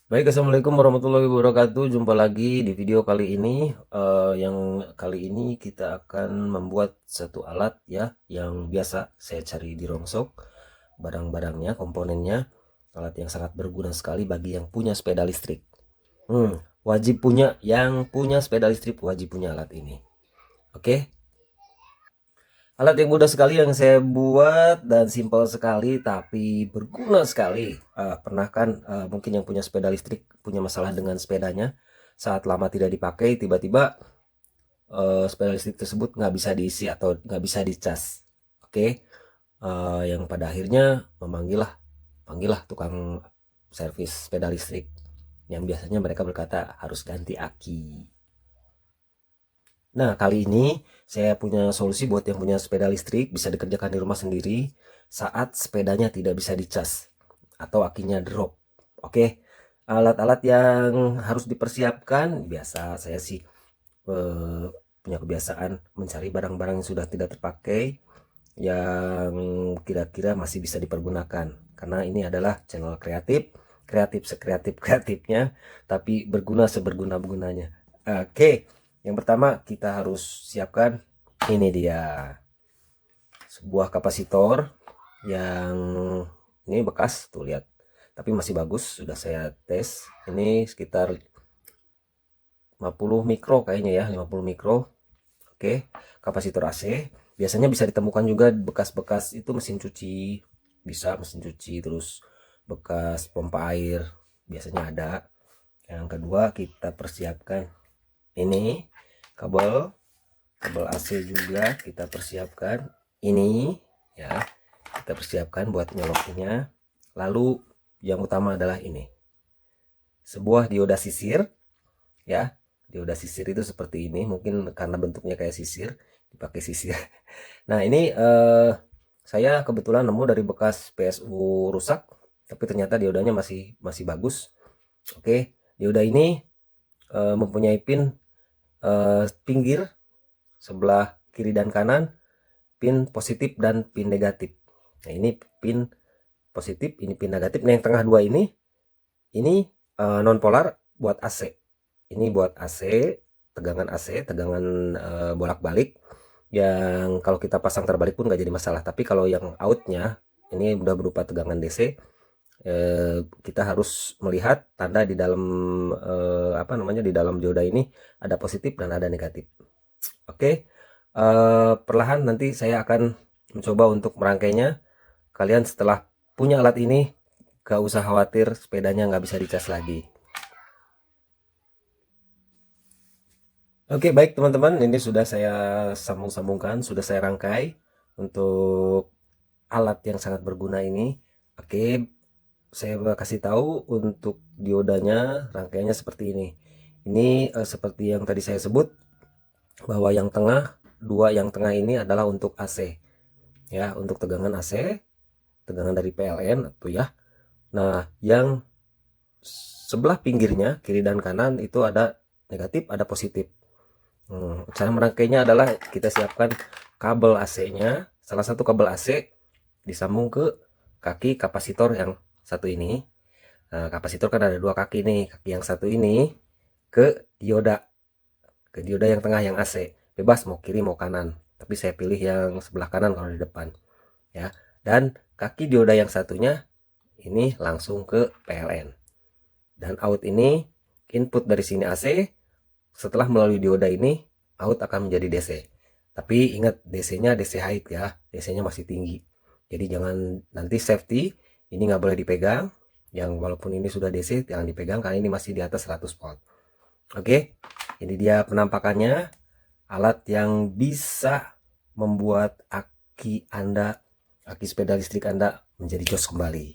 Baik, assalamualaikum warahmatullahi wabarakatuh. Jumpa lagi di video kali ini. Yang kali ini kita akan membuat satu alat ya, yang biasa saya cari di Rongsok. Barang-barangnya, komponennya, alat yang sangat berguna sekali bagi yang punya sepeda listrik. Wajib punya, yang punya sepeda listrik wajib punya alat ini. Oke. Alat yang mudah sekali yang saya buat dan simpel sekali tapi berguna sekali. Pernah kan mungkin yang punya sepeda listrik punya masalah dengan sepedanya saat lama tidak dipakai, tiba-tiba sepeda listrik tersebut nggak bisa diisi atau nggak bisa dicas. Oke. Yang pada akhirnya panggillah tukang servis sepeda listrik yang biasanya mereka berkata harus ganti aki. Nah, kali ini saya punya solusi buat yang punya sepeda listrik, bisa dikerjakan di rumah sendiri saat sepedanya tidak bisa dicas atau akinya drop. Oke, alat-alat yang harus dipersiapkan, biasa saya sih punya kebiasaan mencari barang-barang yang sudah tidak terpakai, yang kira-kira masih bisa dipergunakan. Karena ini adalah channel kreatif, kreatif sekreatif-kreatifnya, tapi berguna seberguna-gunanya. Oke, yang pertama kita harus siapkan ini dia. Sebuah kapasitor yang ini bekas, tuh lihat. Tapi masih bagus, sudah saya tes. Ini sekitar 50 mikro kayaknya ya, 50 mikro. Oke, kapasitor AC. Biasanya bisa ditemukan juga bekas-bekas itu mesin cuci, bisa mesin cuci, terus bekas pompa air, biasanya ada. Yang kedua kita persiapkan ini kabel kabel AC juga kita persiapkan ini ya, kita persiapkan buat nyolokinnya. Lalu yang utama adalah ini, sebuah dioda sisir ya. Dioda sisir itu seperti ini, mungkin karena bentuknya kayak sisir dipakai sisir. Nah, ini saya kebetulan nemu dari bekas PSU rusak, tapi ternyata diodanya masih masih bagus. Oke, dioda ini mempunyai pin pinggir sebelah kiri dan kanan, pin positif dan pin negatif. Nah, ini pin positif, ini pin negatif. Nah, yang tengah dua ini non polar buat AC. Ini buat AC, tegangan bolak-balik. Yang kalau kita pasang terbalik pun nggak jadi masalah. Tapi kalau yang outnya ini udah berupa tegangan DC, kita harus melihat tanda di dalam apa namanya, di dalam dioda ini ada positif dan ada negatif. Oke, perlahan nanti saya akan mencoba untuk merangkainya. Kalian setelah punya alat ini gak usah khawatir sepedanya nggak bisa dicas lagi. Oke, baik teman-teman, ini sudah saya sambung-sambungkan, sudah saya rangkai untuk alat yang sangat berguna ini. Oke, saya kasih tahu untuk diodanya rangkaiannya seperti ini. Ini seperti yang tadi saya sebut, bahwa yang tengah, dua yang tengah ini adalah untuk AC ya, untuk tegangan AC, tegangan dari PLN tuh ya. Nah, yang sebelah pinggirnya kiri dan kanan itu ada negatif, ada positif. Cara merangkainya adalah kita siapkan kabel AC-nya, salah satu kabel AC disambung ke kaki kapasitor yang satu ini. Nah, kapasitor kan ada dua kaki nih, kaki yang satu ini ke dioda yang tengah yang AC. Bebas mau kiri mau kanan, tapi saya pilih yang sebelah kanan kalau di depan ya. Dan kaki dioda yang satunya ini langsung ke PLN. Dan out ini input dari sini AC, setelah melalui dioda ini out akan menjadi DC. Tapi ingat DC-nya DC high ya, DC-nya masih tinggi. Jadi jangan nanti safety, ini nggak boleh dipegang. Yang walaupun ini sudah DC jangan dipegang karena ini masih di atas 100 volt. Oke, ini dia penampakannya, alat yang bisa membuat aki Anda, aki sepeda listrik Anda menjadi jos kembali.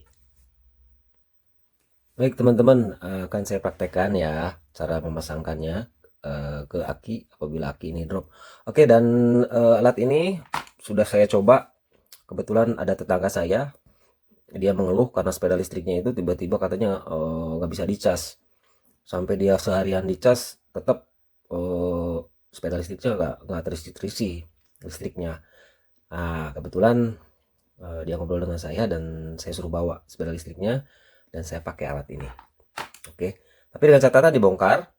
Baik teman-teman, akan saya praktekkan ya cara memasangkannya ke aki apabila aki ini drop. Oke, dan alat ini sudah saya coba. Kebetulan ada tetangga saya, dia mengeluh karena sepeda listriknya itu tiba-tiba katanya nggak bisa dicas. Sampai dia seharian dicas, tetap sepeda listriknya nggak terisi listriknya. Nah, kebetulan dia ngobrol dengan saya dan saya suruh bawa sepeda listriknya dan saya pakai alat ini. Oke, tapi dengan catatan dibongkar,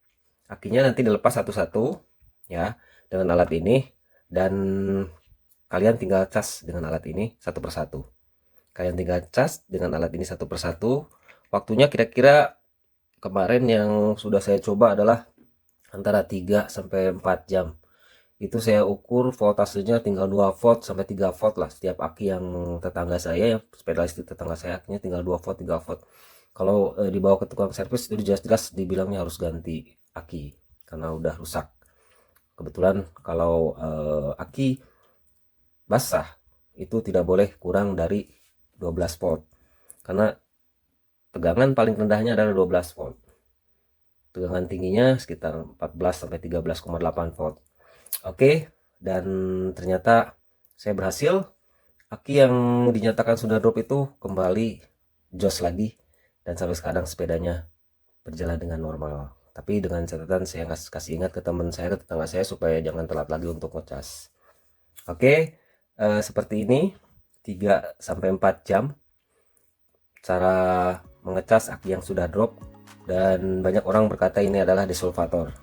akinya nanti dilepas satu-satu ya dengan alat ini, dan kalian tinggal cas dengan alat ini satu persatu. Kalian tinggal cas dengan alat ini satu persatu. Waktunya kira-kira kemarin yang sudah saya coba adalah antara 3 sampai 4 jam. Itu saya ukur voltasenya tinggal 2 volt sampai 3 volt lah setiap aki yang tetangga saya, ya sepeda listrik tetangga saya akinya tinggal 2 volt 3 volt. Kalau dibawa ke tukang servis itu jelas-jelas dibilangnya harus ganti aki karena udah rusak. Kebetulan kalau aki basah itu tidak boleh kurang dari 12 volt karena tegangan paling rendahnya adalah 12 volt. Tegangan tingginya sekitar 14 sampai 13,8 volt. Oke, dan ternyata saya berhasil. Aki yang dinyatakan sudah drop itu kembali jos lagi, dan sampai sekarang sepedanya berjalan dengan normal. Tapi dengan catatan saya kasih ingat ke teman saya, ke tetangga saya, supaya jangan telat lagi untuk ngecas. Oke, seperti ini 3 sampai 4 jam cara mengecas aki yang sudah drop. Dan banyak orang berkata ini adalah desulfator.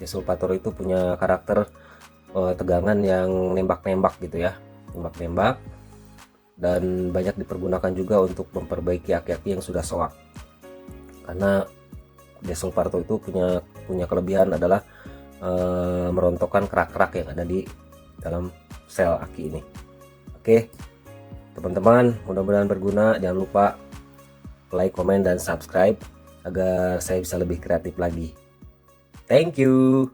Desulfator itu punya karakter tegangan yang nembak-nembak gitu ya, nembak-nembak, dan banyak dipergunakan juga untuk memperbaiki aki-aki yang sudah soak. Karena desulfator itu punya kelebihan adalah merontokkan kerak-kerak yang ada di dalam sel aki ini. Oke, teman-teman, mudah-mudahan berguna. Jangan lupa like, komen, dan subscribe agar saya bisa lebih kreatif lagi. Thank you.